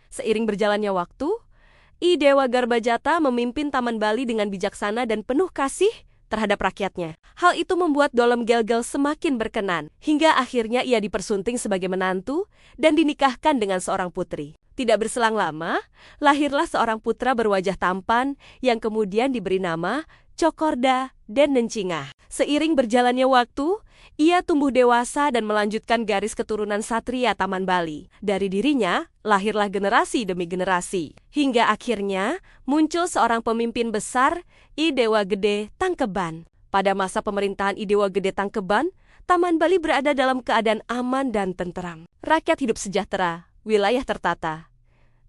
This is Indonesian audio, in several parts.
Seiring berjalannya waktu, I Dewa Garbajata memimpin Taman Bali dengan bijaksana dan penuh kasih terhadap rakyatnya. Hal itu membuat Dolem Gelgel semakin berkenan, hingga akhirnya ia dipersunting sebagai menantu dan dinikahkan dengan seorang putri. Tidak berselang lama, lahirlah seorang putra berwajah tampan yang kemudian diberi nama Cokorda dan Nencingah. Seiring berjalannya waktu, ia tumbuh dewasa dan melanjutkan garis keturunan Satria Taman Bali. Dari dirinya, lahirlah generasi demi generasi. Hingga akhirnya, muncul seorang pemimpin besar, I Dewa Gede Tangkeban. Pada masa pemerintahan I Dewa Gede Tangkeban, Taman Bali berada dalam keadaan aman dan tenteram. Rakyat hidup sejahtera, wilayah tertata,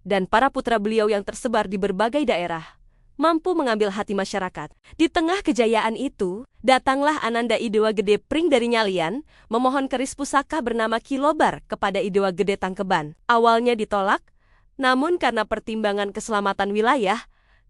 dan para putra beliau yang tersebar di berbagai daerah mampu mengambil hati masyarakat. Di tengah kejayaan itu, datanglah Ananda I Dewa Gede Pring dari Nyalian, memohon keris pusaka bernama Kilobar kepada I Dewa Gede Tangkeban. Awalnya ditolak, namun karena pertimbangan keselamatan wilayah,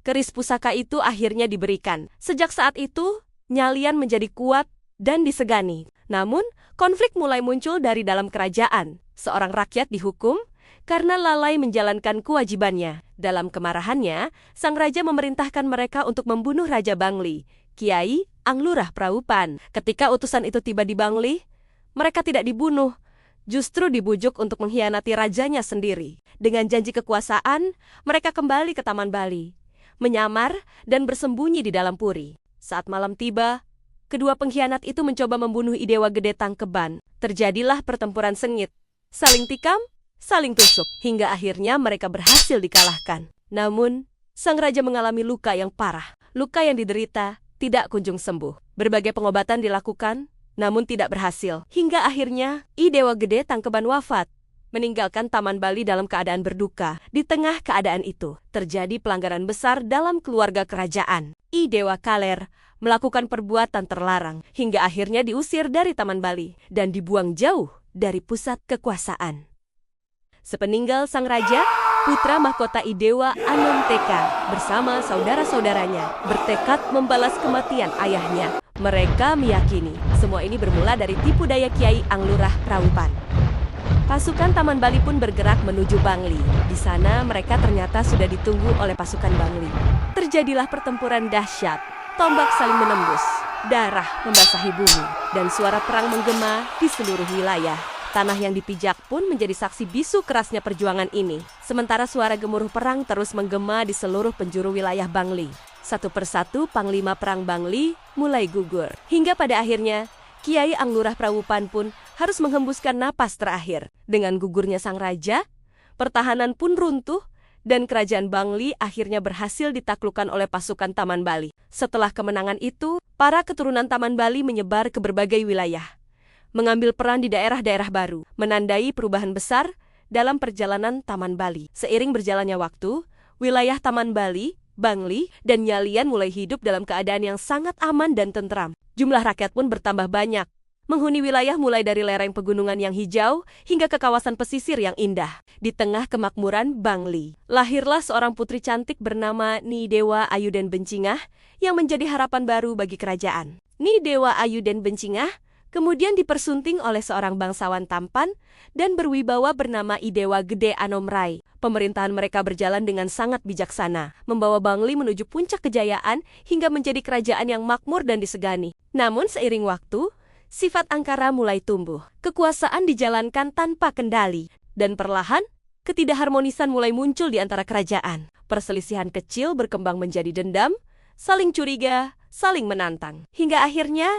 keris pusaka itu akhirnya diberikan. Sejak saat itu, Nyalian menjadi kuat dan disegani. Namun, konflik mulai muncul dari dalam kerajaan. Seorang rakyat dihukum karena lalai menjalankan kewajibannya. Dalam kemarahannya, sang raja memerintahkan mereka untuk membunuh Raja Bangli, Kiai Anglurah Praupan. Ketika utusan itu tiba di Bangli, mereka tidak dibunuh, justru dibujuk untuk mengkhianati rajanya sendiri. Dengan janji kekuasaan, mereka kembali ke Taman Bali, menyamar dan bersembunyi di dalam puri. Saat malam tiba, kedua pengkhianat itu mencoba membunuh I Dewa Gede Tangkeban. Terjadilah pertempuran sengit, saling tikam, saling tusuk, hingga akhirnya mereka berhasil dikalahkan. Namun, sang raja mengalami luka yang parah. Luka yang diderita tidak kunjung sembuh. Berbagai pengobatan dilakukan, namun tidak berhasil. Hingga akhirnya, I Dewa Gede Tangkeban wafat, meninggalkan Taman Bali dalam keadaan berduka. Di tengah keadaan itu, terjadi pelanggaran besar dalam keluarga kerajaan. I Dewa Kaler melakukan perbuatan terlarang, hingga akhirnya diusir dari Taman Bali dan dibuang jauh dari pusat kekuasaan. Sepeninggal sang raja, putra mahkota I Dewa Anonteka bersama saudara-saudaranya bertekad membalas kematian ayahnya. Mereka meyakini semua ini bermula dari tipu daya Kiai Anglurah Praupan. Pasukan Taman Bali pun bergerak menuju Bangli. Di sana mereka ternyata sudah ditunggu oleh pasukan Bangli. Terjadilah pertempuran dahsyat, tombak saling menembus, darah membasahi bumi, dan suara perang menggema di seluruh wilayah. Tanah yang dipijak pun menjadi saksi bisu kerasnya perjuangan ini. Sementara suara gemuruh perang terus menggema di seluruh penjuru wilayah Bangli. Satu persatu panglima perang Bangli mulai gugur. Hingga pada akhirnya, Kiai Anglurah Praupan pun harus menghembuskan napas terakhir. Dengan gugurnya sang raja, pertahanan pun runtuh, dan kerajaan Bangli akhirnya berhasil ditaklukkan oleh pasukan Taman Bali. Setelah kemenangan itu, para keturunan Taman Bali menyebar ke berbagai wilayah, mengambil peran di daerah-daerah baru, menandai perubahan besar dalam perjalanan Taman Bali. Seiring berjalannya waktu, wilayah Taman Bali, Bangli, dan Nyalian mulai hidup dalam keadaan yang sangat aman dan tentram. Jumlah rakyat pun bertambah banyak, menghuni wilayah mulai dari lereng pegunungan yang hijau hingga ke kawasan pesisir yang indah. Di tengah kemakmuran Bangli, lahirlah seorang putri cantik bernama Ni Dewa Ayu dan Bencingah yang menjadi harapan baru bagi kerajaan. Ni Dewa Ayu dan Bencingah kemudian dipersunting oleh seorang bangsawan tampan dan berwibawa bernama I Dewa Gede Anomrai. Pemerintahan mereka berjalan dengan sangat bijaksana, membawa Bangli menuju puncak kejayaan hingga menjadi kerajaan yang makmur dan disegani. Namun seiring waktu, sifat angkara mulai tumbuh. Kekuasaan dijalankan tanpa kendali, dan perlahan, ketidakharmonisan mulai muncul di antara kerajaan. Perselisihan kecil berkembang menjadi dendam, saling curiga, saling menantang. Hingga akhirnya,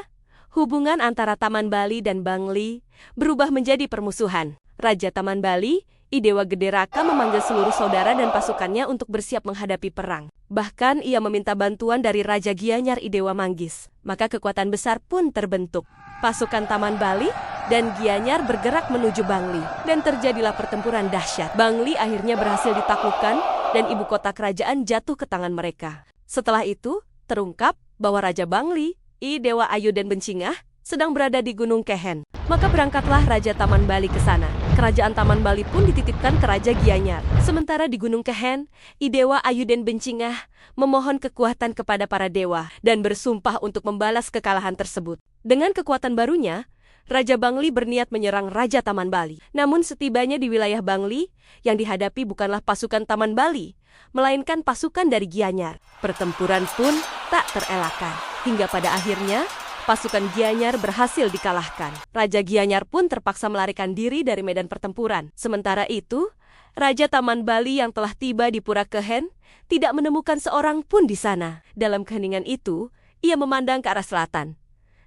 hubungan antara Taman Bali dan Bangli berubah menjadi permusuhan. Raja Taman Bali, I Dewa Gede Raka memanggil seluruh saudara dan pasukannya untuk bersiap menghadapi perang. Bahkan ia meminta bantuan dari Raja Gianyar I Dewa Manggis. Maka kekuatan besar pun terbentuk. Pasukan Taman Bali dan Gianyar bergerak menuju Bangli, dan terjadilah pertempuran dahsyat. Bangli akhirnya berhasil ditaklukkan dan ibu kota kerajaan jatuh ke tangan mereka. Setelah itu, terungkap bahwa Raja Bangli, I Dewa Ayu dan Bencingah sedang berada di Gunung Kehen. Maka berangkatlah Raja Taman Bali ke sana. Kerajaan Taman Bali pun dititipkan ke Raja Gianyar. Sementara di Gunung Kehen, I Dewa Ayu dan Bencingah memohon kekuatan kepada para dewa dan bersumpah untuk membalas kekalahan tersebut. Dengan kekuatan barunya, Raja Bangli berniat menyerang Raja Taman Bali. Namun setibanya di wilayah Bangli, yang dihadapi bukanlah pasukan Taman Bali, melainkan pasukan dari Gianyar. Pertempuran pun tak terelakkan. Hingga pada akhirnya, pasukan Gianyar berhasil dikalahkan. Raja Gianyar pun terpaksa melarikan diri dari medan pertempuran. Sementara itu, Raja Taman Bali yang telah tiba di Pura Kehen tidak menemukan seorang pun di sana. Dalam keheningan itu, ia memandang ke arah selatan.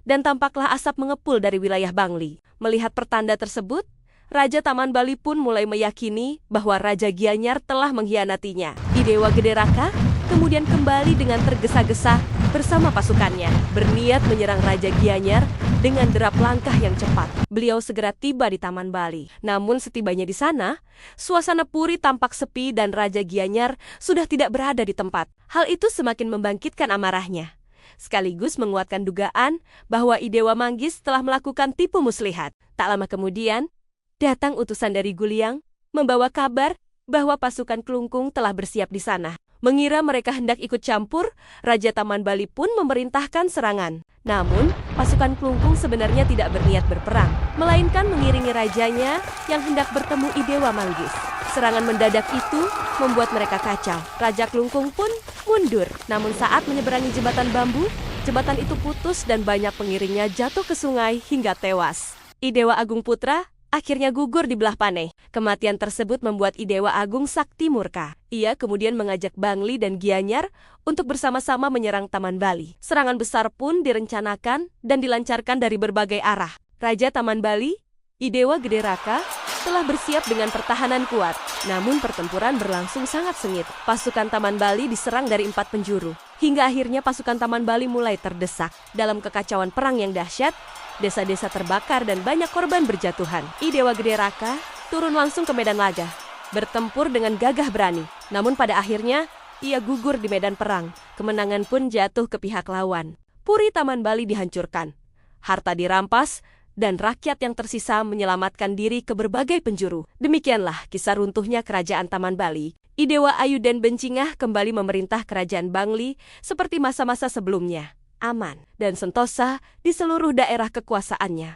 Dan tampaklah asap mengepul dari wilayah Bangli. Melihat pertanda tersebut, Raja Taman Bali pun mulai meyakini bahwa Raja Gianyar telah mengkhianatinya. Idewa Gede Raka kemudian kembali dengan tergesa-gesa bersama pasukannya, berniat menyerang Raja Gianyar dengan derap langkah yang cepat. Beliau segera tiba di Taman Bali. Namun setibanya di sana, suasana puri tampak sepi dan Raja Gianyar sudah tidak berada di tempat. Hal itu semakin membangkitkan amarahnya, sekaligus menguatkan dugaan bahwa Idewa Manggis telah melakukan tipu muslihat. Tak lama kemudian, datang utusan dari Guliang membawa kabar bahwa pasukan Klungkung telah bersiap di sana. Mengira mereka hendak ikut campur, Raja Taman Bali pun memerintahkan serangan. Namun, pasukan Klungkung sebenarnya tidak berniat berperang, melainkan mengiringi rajanya yang hendak bertemu Idewa Manggis. Serangan mendadak itu membuat mereka kacau. Raja Klungkung pun mundur. Namun saat menyeberangi jembatan bambu, jembatan itu putus dan banyak pengiringnya jatuh ke sungai hingga tewas. Idewa Agung Putra akhirnya gugur di belah paneh. Kematian tersebut membuat Idewa Agung sakti murka. Ia kemudian mengajak Bangli dan Gianyar untuk bersama-sama menyerang Taman Bali. Serangan besar pun direncanakan dan dilancarkan dari berbagai arah. Raja Taman Bali, Idewa Gede Raka, telah bersiap dengan pertahanan kuat. Namun pertempuran berlangsung sangat sengit. Pasukan Taman Bali diserang dari 4 penjuru. Hingga akhirnya pasukan Taman Bali mulai terdesak. Dalam kekacauan perang yang dahsyat, desa-desa terbakar dan banyak korban berjatuhan. Idewa Gede Raka turun langsung ke medan laga, bertempur dengan gagah berani. Namun pada akhirnya, ia gugur di medan perang. Kemenangan pun jatuh ke pihak lawan. Puri Taman Bali dihancurkan, harta dirampas, dan rakyat yang tersisa menyelamatkan diri ke berbagai penjuru. Demikianlah kisah runtuhnya kerajaan Taman Bali. Idewa Ayu dan Bencingah kembali memerintah kerajaan Bangli seperti masa-masa sebelumnya, aman dan sentosa di seluruh daerah kekuasaannya.